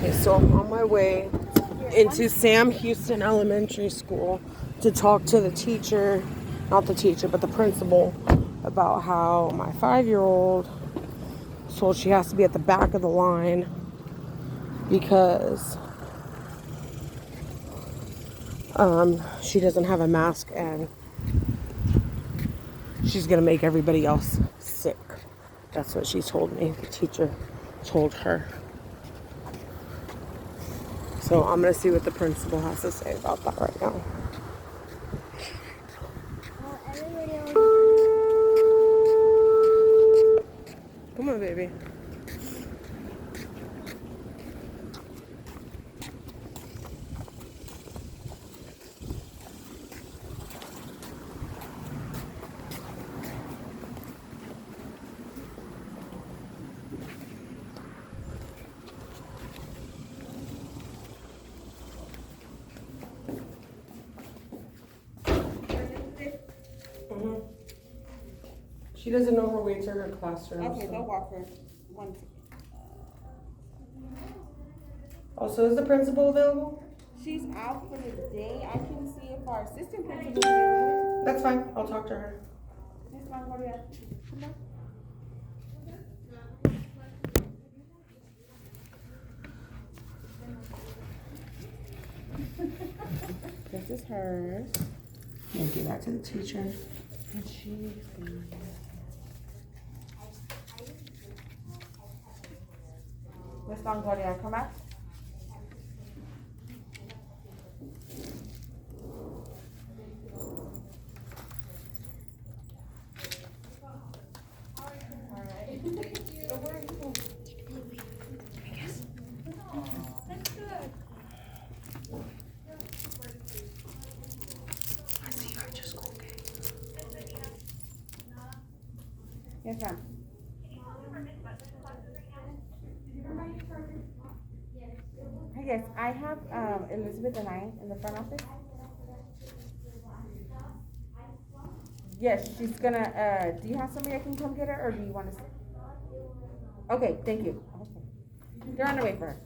Okay, so I'm on my way into Sam Houston Elementary School to talk to the teacher, not the teacher, but the principal, about how my 5-year-old told she has to be at the back of the line because she doesn't have a mask and she's gonna make everybody else sick. That's what she told me. The teacher told her. So I'm gonna see what the principal has to say about that right now. Come on, baby. She doesn't know her way to her classroom. Okay, so. go walk her. One second. Also, is the principal available? She's out for the day. I can see if our assistant principal is available. That's fine. I'll talk to her. Miss Longoria, come on. This is hers. And give that to the teacher. And she's going. Miss Longoria, come out. Yes, ma'am. Yes, I have Elizabeth and I in the front office. Yes, she's gonna. Do you have somebody I can come get her, or do you want to? Okay, thank you. Okay. They're on the way for her.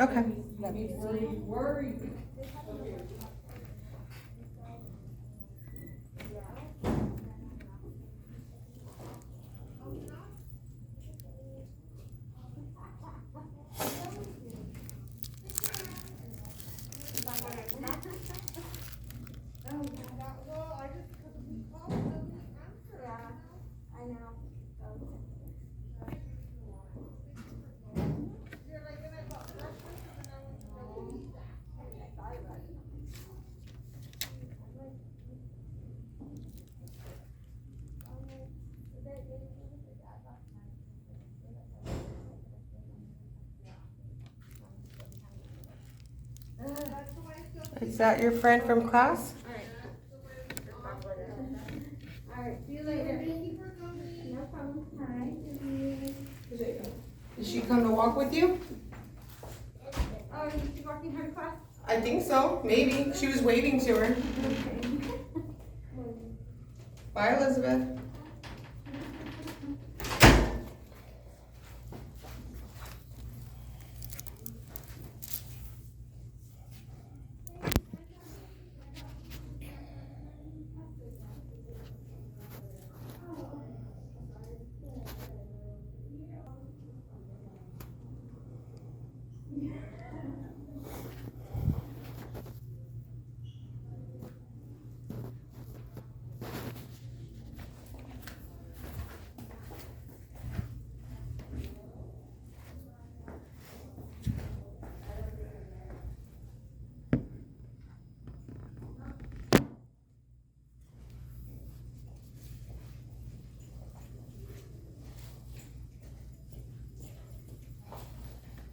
Okay. Let me see. Is that your friend from class? Alright, see you later. Thank you for coming. No problem. Hi. Did she come to walk with you? Oh, is she walking her to class? I think so. Maybe. She was waving to her. Bye, Elizabeth.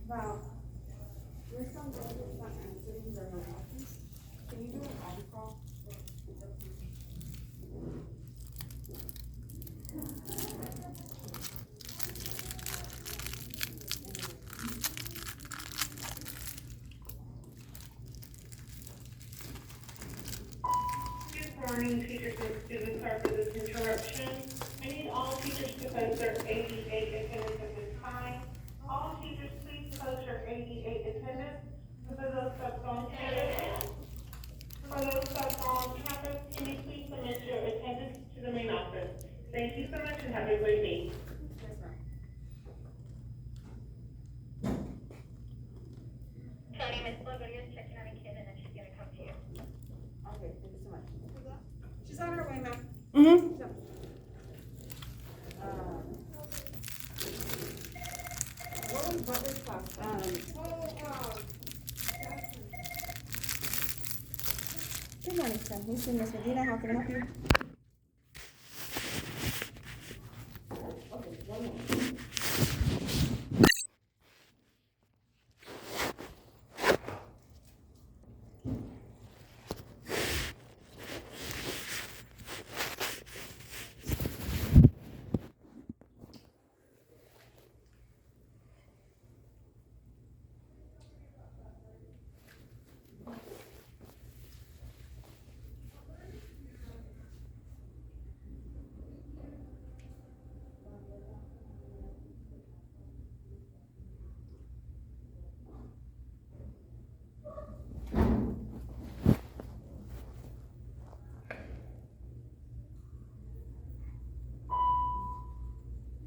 Wow. There's some girl that's not answering their messages. Can you do an audio call? Good morning, teachers and students. Sorry for this interruption. I need all teachers to post their ADA attendance at this time. All teachers, please post your ADA attendance Lagoria's checking on a kid and then she's gonna come to you. Okay, thank you so much. She's on her way, ma'am. Mm-hmm. What was Butler's class? Good morning, sir. We've seen Miss Medina. How can I help you? Okay, 1 moment.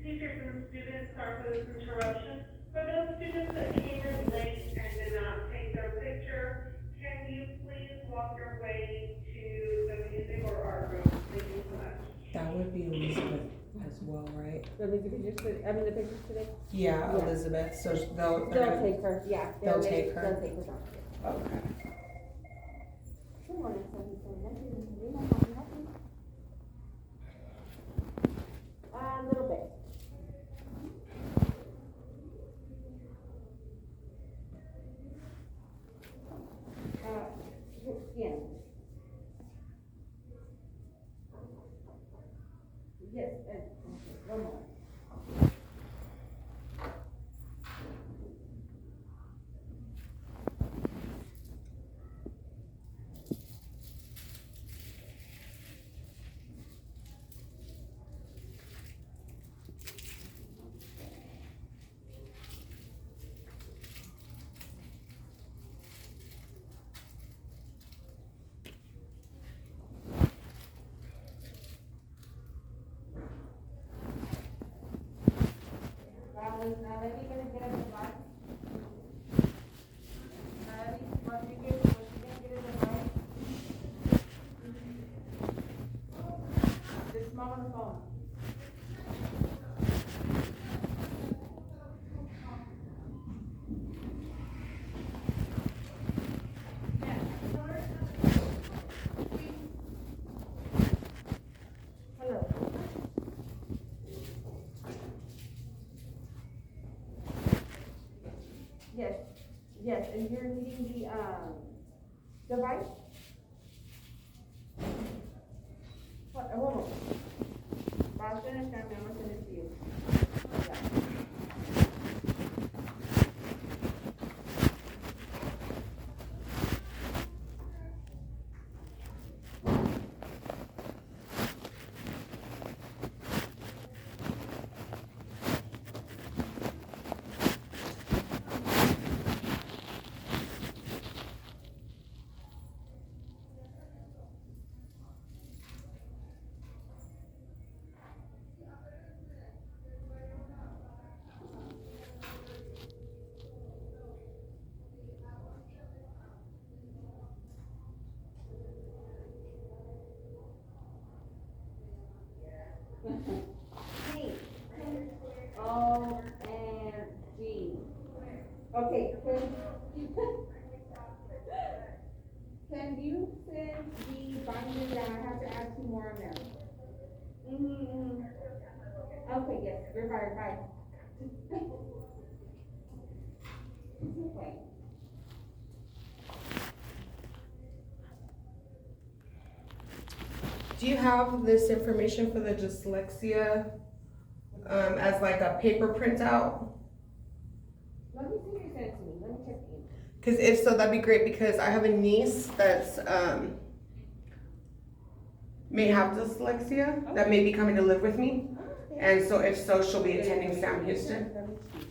Teachers and students, sorry for this interruption. For those students that came in late and did not take their picture, can you please walk your way to the music or art room? Thank you so much. That would be Elizabeth as well, right? The pictures today? I mean, the pictures today? Yeah, Yeah. Elizabeth. So They'll take her, yeah. They'll take her? They'll take her down. Okay. Good morning, sir. Miss Medina. How can I help you? A little bit. His skin. Yes, okay, 1 moment. Naledi gonna get a device? Naledi, was she gonna get a device? Just mom on the phone. Hello. Yes, yes, and you're needing the device? What, hold on. I'll send it, I'm gonna send it to you. Yeah. O-N-G. Okay, can you send the binder down? I have to add 2 more on there. Okay, yes, you're fired, bye. Okay. Do you have this information for the dyslexia as like a paper printout? Let me see if you sent it to me, let me check it. Because if so, that'd be great because I have a niece that's may have dyslexia that may be coming to live with me. And so if so, she'll be attending Sam Houston. Let me see.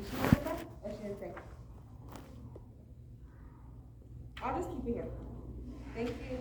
she know that? Or she didn't say? I'll just keep it here. Thank you.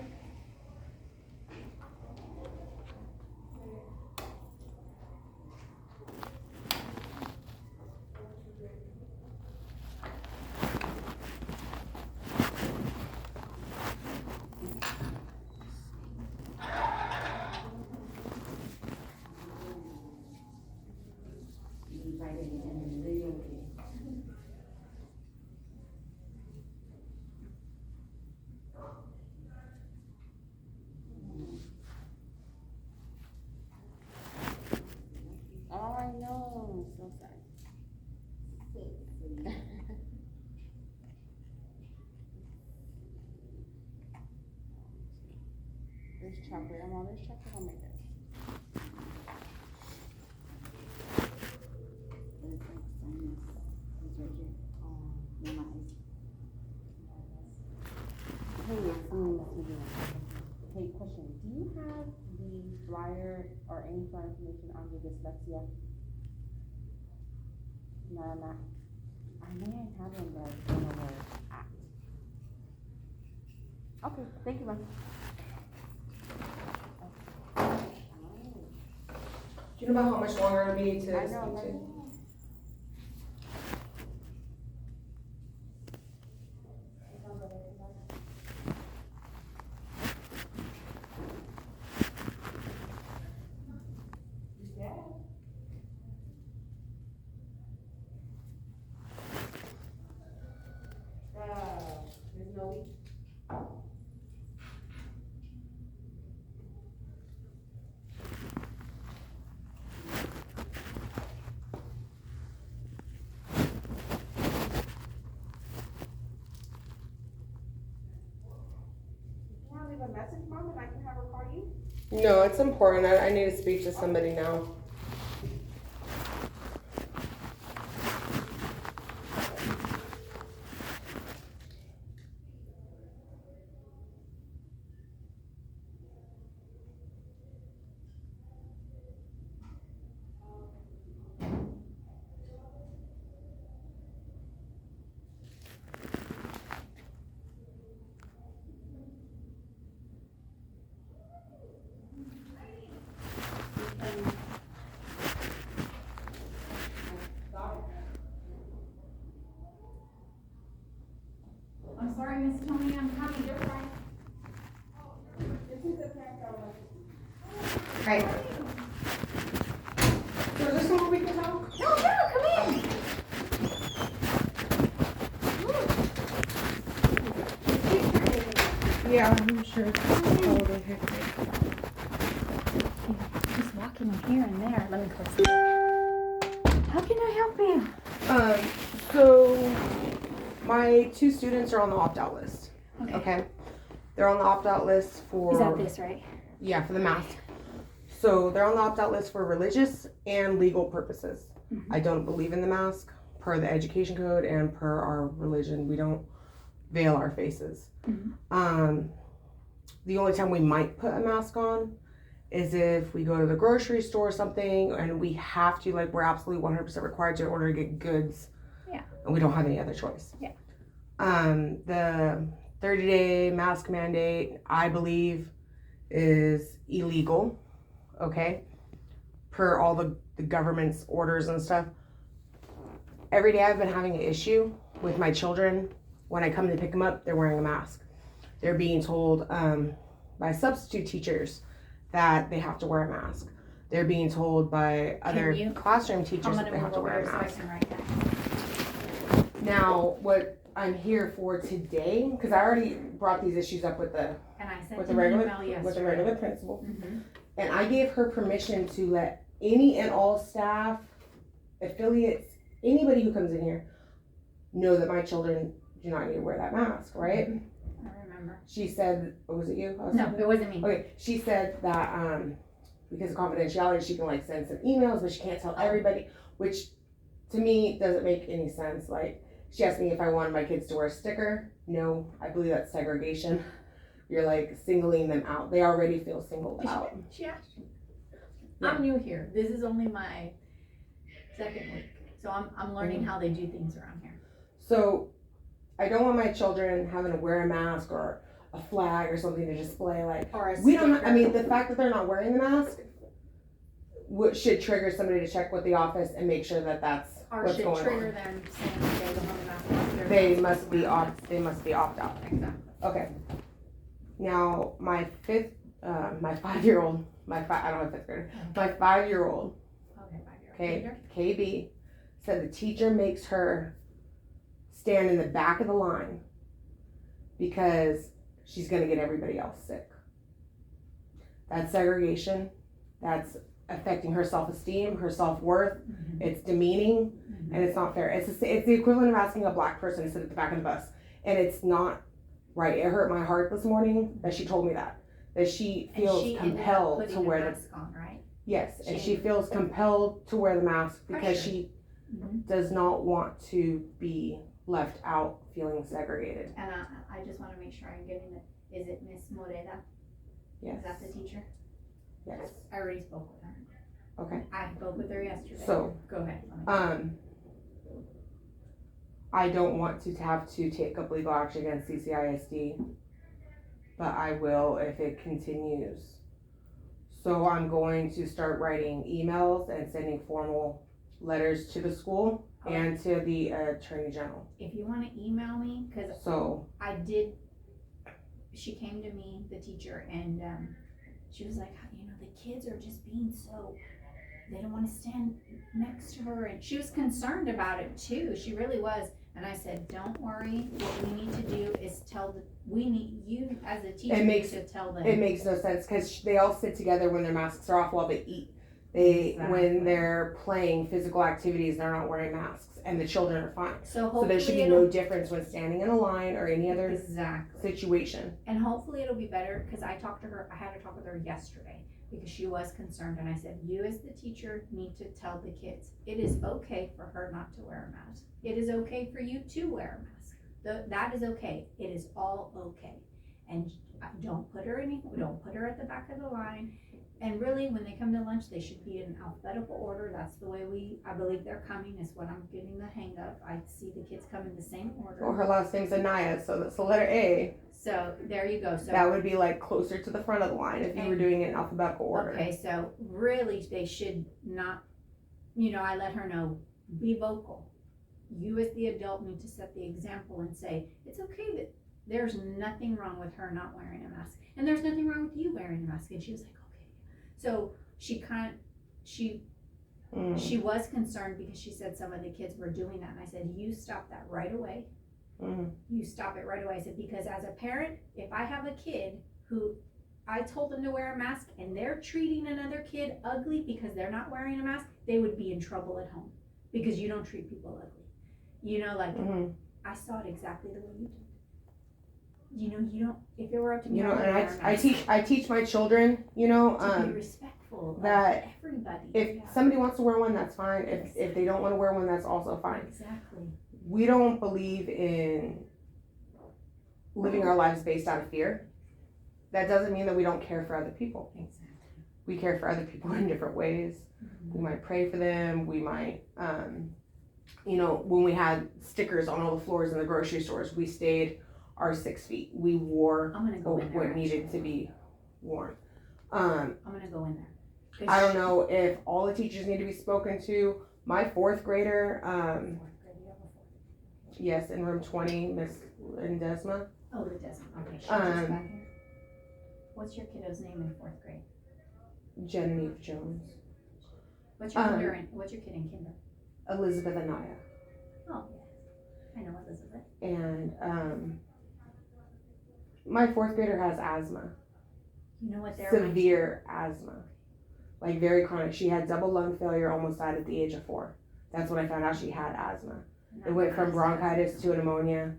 Oh, I know. So sad. There's chocolate. I'm all there's chocolate on my desk. There's like sinus. It's right here. Near my eyes. Hey, hey, question. Do you have the flyer or any flyer information on your dyslexia? No, I'm not. I may have one, but I don't know where it's at. Okay, thank you, ma'am. Do you know about how much longer it'll be to I know, speak right? to? Ms. Noe? You wanna leave a message, Mom, and I can have her call you? No, it's important. I need to speak to somebody now. I'm sorry, Miss Tony, I'm coming, you're fine. Hi. So is this somewhere we can talk? No, come in. Yeah, I'm sure. Just walking here and there. Let me close it. How can I help you? So my two students are on the opt-out list. Okay. They're on the opt-out list for. Is that this, right? Yeah, for the mask. So they're on the opt-out list for religious and legal purposes. Mhm. I don't believe in the mask per the education code and per our religion. We don't veil our faces. Mhm. The only time we might put a mask on is if we go to the grocery store or something and we have to, like we're absolutely 100% required to in order to get goods. Yeah. And we don't have any other choice. Yeah. The 30-day mask mandate, I believe, is illegal. Okay. Per all the government's orders and stuff. Every day I've been having an issue with my children. When I come to pick them up, they're wearing a mask. They're being told by substitute teachers that they have to wear a mask. They're being told by other classroom teachers that they have to wear a mask. Now, what I'm here for today, because I already brought these issues up with the And I sent with the an regular email yesterday. with the regular principal, Mhm. and I gave her permission to let any and all staff, affiliates, anybody who comes in here, know that my children do not need to wear that mask, right? I remember. She said, was it you? No, it wasn't me. Okay, she said that because of confidentiality, she can like send some emails, but she can't tell everybody, which to me doesn't make any sense. Like, she asked me if I wanted my kids to wear a sticker. No, I believe that's segregation. You're like singling them out. They already feel singled out. She asked you. Yeah. I'm new here. This is only my second week. So I'm learning how they do things around here. So, I don't want my children having to wear a mask or a flag or something to display. Like, Or a we don't. I sticker. mean, the fact that they're not wearing the mask should trigger somebody to check with the office and make sure that that's Or what's should going trigger on. them saying that they don't have a mask. They must be opt. They must be opt out. Exactly. Okay. Now, my 5-year-old, I don't have fifth grader. My 5-year-old, Okay, 5-year-old. okay, KB, said the teacher makes her stand in the back of the line because she's gonna get everybody else sick. That's segregation. That's affecting her self-esteem, her self-worth. Mhm. It's demeaning, and it's not fair. It's the equivalent of asking a black person to sit at the back of the bus, and it's not right. It hurt my heart this morning that she told me that she And feels she ended up compelled putting to a wear the mask on, right? yes, and she- she feels compelled to wear the mask because Pressure. she Mhm. does not want to be left out feeling segregated. And I just want to make sure I'm getting it. Is it Miss Moreda? Yes. Is that the teacher? Yes. I already spoke with her. Okay. I spoke with her yesterday. So, Go ahead. I don't want to have to take up legal action against CCISD, but I will if it continues. So I'm going to start writing emails and sending formal letters to the school and to the Attorney General. If you want to email me, because So, she came to me, the teacher, and she was like, the kids are just being so, they don't want to stand next to her, and she was concerned about it too. She really was. And I said, don't worry. What we need to do is you as a teacher need to tell them. it makes no sense because they all sit together when their masks are off while they eat. When they're playing physical activities, they're not wearing masks, and the children are fine. So So there should be no difference when standing in a line or any other exactly. situation. And hopefully it'll be better, because I had to talk with her yesterday, because she was concerned, and I said, you as the teacher need to tell the kids, it is okay for her not to wear a mask. It is okay for you to wear a mask. That is okay. It is all okay. And don't put her at the back of the line. And really, when they come to lunch, they should be in alphabetical order. That's the way I believe they're coming, is what I'm getting the hang of. I see the kids come in the same order. Well, her last name's Anaya, so that's the letter A. So there you go. So That would be like closer to the front of the line if you were doing it in alphabetical order. okay, so really they should not, I let her know, be vocal. You as the adult need to set the example and say, it's okay that there's nothing wrong with her not wearing a mask. And there's nothing wrong with you wearing a mask. And she was like, okay. So she was concerned because she said some of the kids were doing that. And I said, you stop that right away. You stop it right away. I said, because as a parent, if I have a kid who I told them to wear a mask and they're treating another kid ugly because they're not wearing a mask, they would be in trouble at home because you don't treat people ugly. I saw it exactly the way you did. You don't, if it were up to me, And I teach my children, to be respectful that of everybody. if somebody wants to wear one, that's fine. If they don't want to wear one, that's also fine. Exactly. We don't believe in living our lives based out of fear. That doesn't mean that we don't care for other people. Exactly. We care for other people in different ways. We might pray for them. We might, when we had stickers on all the floors in the grocery stores, we stayed our 6 feet. We wore I'm gonna go in there. what needed to be worn. I'm gonna go in there. I don't know if all the teachers need to be spoken to. My 4th grader, yes, in room 20, Miss Indesma. Oh, the Desmond. Okay, she just got here. What's your kiddo's name in 4th grade? Genevieve Jones. What's your kid in kinder? Elizabeth Anaya. Oh, yeah. I know Elizabeth. And my 4th grader has asthma. You know what? Severe asthma. Like very chronic. She had double lung failure, almost died at the age of 4. That's when I found out she had asthma. It went from bronchitis to pneumonia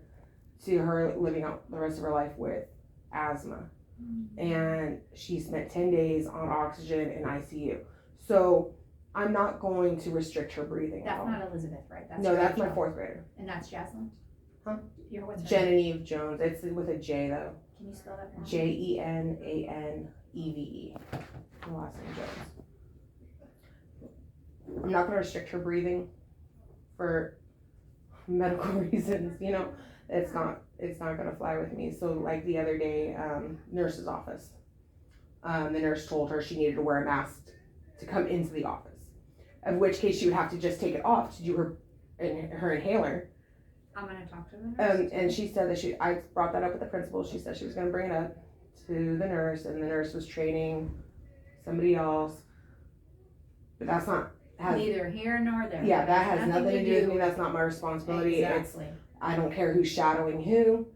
to her living out the rest of her life with asthma. And she spent 10 days on oxygen in ICU. So I'm not going to restrict her breathing. That's not Elizabeth, right? No, that's my 4th grader. And that's Jaslyn? Huh? What's her name? Genevieve Jones. It's with a J though. Can you spell that for me? Jenaneve. Her last name Jones. I'm not going to restrict her breathing. for medical reasons, you know, it's not gonna fly with me. So like the other day, nurse's office, the nurse told her she needed to wear a mask to come into the office, of which case she would have to just take it off to do her inhaler. I'm gonna talk to the nurse. And she said that I brought that up with the principal. She said she was gonna bring it up to the nurse, and the nurse was training somebody else, but that's not Neither here nor there. yeah, that has nothing to do with me. That's not my responsibility. Exactly. I don't care who's shadowing who.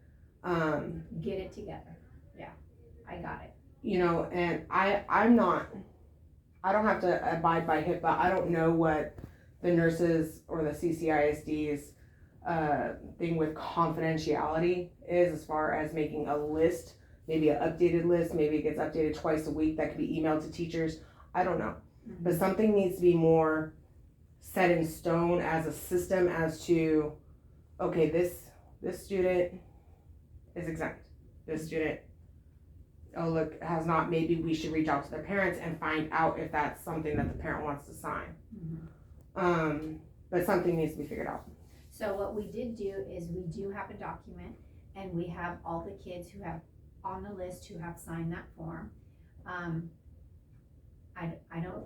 Get it together. Yeah, I got it. You know, and I don't have to abide by HIPAA. I don't know what the nurses or the CCISD's thing with confidentiality is as far as making a list, maybe an updated list, maybe it gets updated twice a week that could be emailed to teachers. I don't know. Mm-hmm. But something needs to be more set in stone as a system as to, okay, this student is exempt. This student, oh look, has not, maybe we should reach out to their parents and find out if that's something that the parent wants to sign. Mm-hmm. But something needs to be figured out. So what we did do is we do have a document, and we have all the kids who have on the list who have signed that form. I know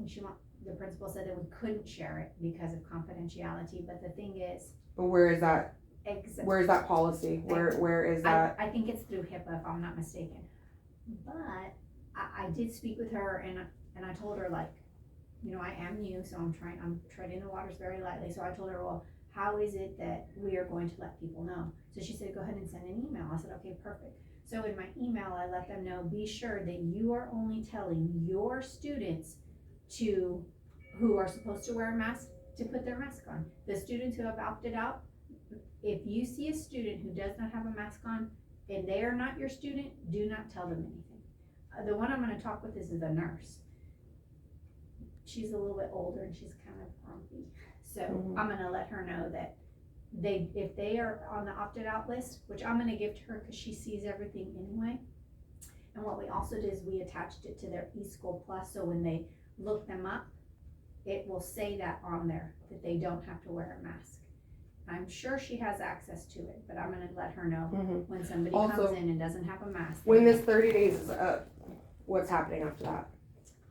the principal said that we couldn't share it because of confidentiality, but the thing is. But where is that? Where is that policy? Where is that? I think it's through HIPAA, if I'm not mistaken. But I did speak with her, and I told her, like, you know, I am new, so I'm treading the waters very lightly. So I told her, well, how is it that we are going to let people know? So she said, go ahead and send an email. I said, okay, perfect. So in my email, I let them know, be sure that you are only telling your students who are supposed to wear a mask to put their mask on. The students who have opted out, if you see a student who does not have a mask on and they are not your student, do not tell them anything. The one I'm going to talk with is the nurse. She's a little bit older and she's kind of grumpy. So I'm going to let her know that if they are on the opted out list, which I'm going to give to her because she sees everything anyway. And what we also did is we attached it to their eSchool Plus, so when they look them up, it will say that on there, that they don't have to wear a mask. I'm sure she has access to it, but I'm gonna let her know when somebody Also, comes in and doesn't have a mask. When this 30 days is up, what's happening after that?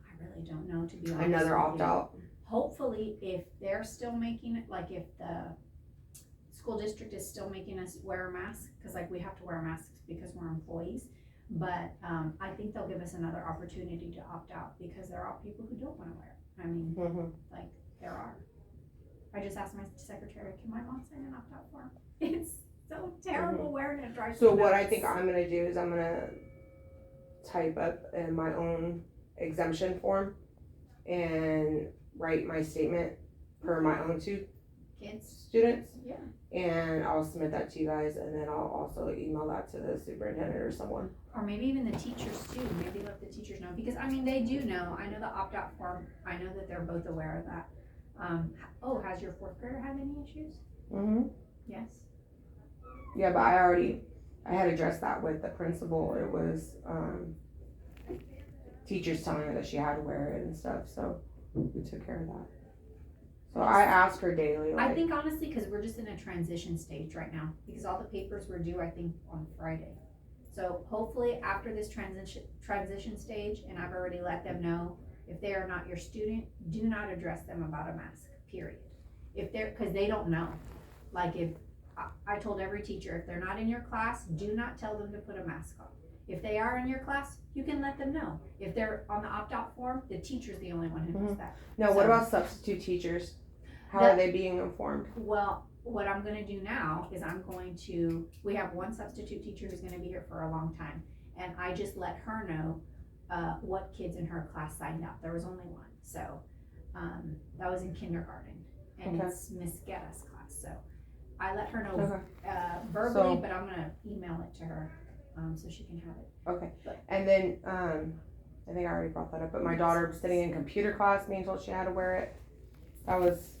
I really don't know, to be honest. Another with opt you. out. Hopefully, if they're still making it, like if the school district is still making us wear a mask, because like we have to wear masks because we're employees, but I think they'll give us another opportunity to opt out, because there are people who don't want to wear it. I mean, like there are. I just asked my secretary, can my mom sign an opt out form? It's so terrible wearing it, drives So me what I nuts. think I'm gonna do is I'm gonna type up in my own exemption form and write my statement per my own two Kids, students. yeah. And I'll submit that to you guys, and then I'll also email that to the superintendent or someone. Or maybe even the teachers too, maybe let the teachers know, because I mean, they do know, I know the opt-out form, I know that they're both aware of that. Has your fourth grader had any issues? Yes. Yeah, but I had addressed that with the principal. It was, teachers telling her that she had to wear it and stuff, so we took care of that. So I ask her daily, I like, think honestly, cause we're just in a transition stage right now, because all the papers were due, I think, on Friday. So hopefully after this transition stage, and I've already let them know, if they are not your student, do not address them about a mask, period. Cause they don't know. Like if, I told every teacher, if they're not in your class, do not tell them to put a mask on. If they are in your class, you can let them know. If they're on the opt-out form, the teacher's the only one who knows that. now what So- about substitute teachers? How are they being informed? Well, what I'm gonna do now is we have one substitute teacher who's gonna be here for a long time. And I just let her know, what kids in her class signed up. There was only one, so, that was in kindergarten. And Okay. it's Miss Guerra's class, so I let her know, Okay. verbally, but I'm gonna email it to her, so she can have it. Okay, But- and then, I think I already brought that up, but my daughter sitting in computer class being told she had to wear it. That was,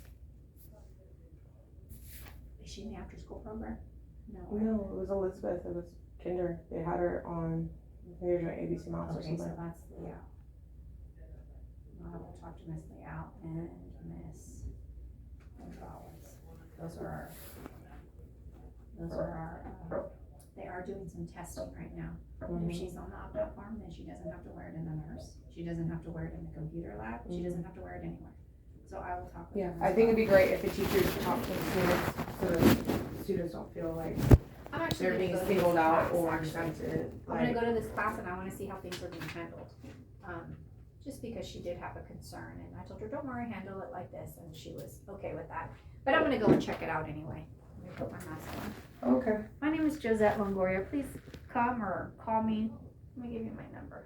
Is she in the after-school program? No. no, it was Elizabeth, it was kinder. They had her on, I think they were doing ABC Moms or Okay, so something. that's Leal. I'll have to talk to Miss Leal and Miss Gonzalez. those are our, they are doing some testing right now. If she's on the opt-out form, then she doesn't have to wear it in the nurse. She doesn't have to wear it in the computer lab. She doesn't have to wear it anywhere. So I will talk with Yeah, her. I think it'd be great if the teachers talk to the students so the students don't feel like I'm actually they're gonna being go to this singled out class, or actually. exempted. I'm gonna go to this class and I wanna see how things are being handled. Just because she did have a concern and I told her, don't worry, handle it like this, and she was okay with that. But I'm gonna go and check it out anyway. Let me put my mask on. Okay. My name is Josette Longoria. Please come or call me. Let me give you my number.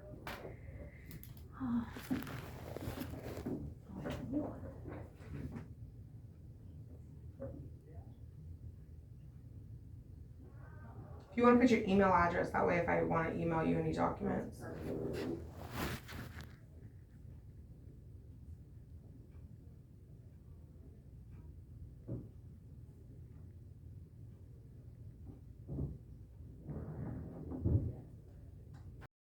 If you want to put your email address, that way if I want to email you any documents.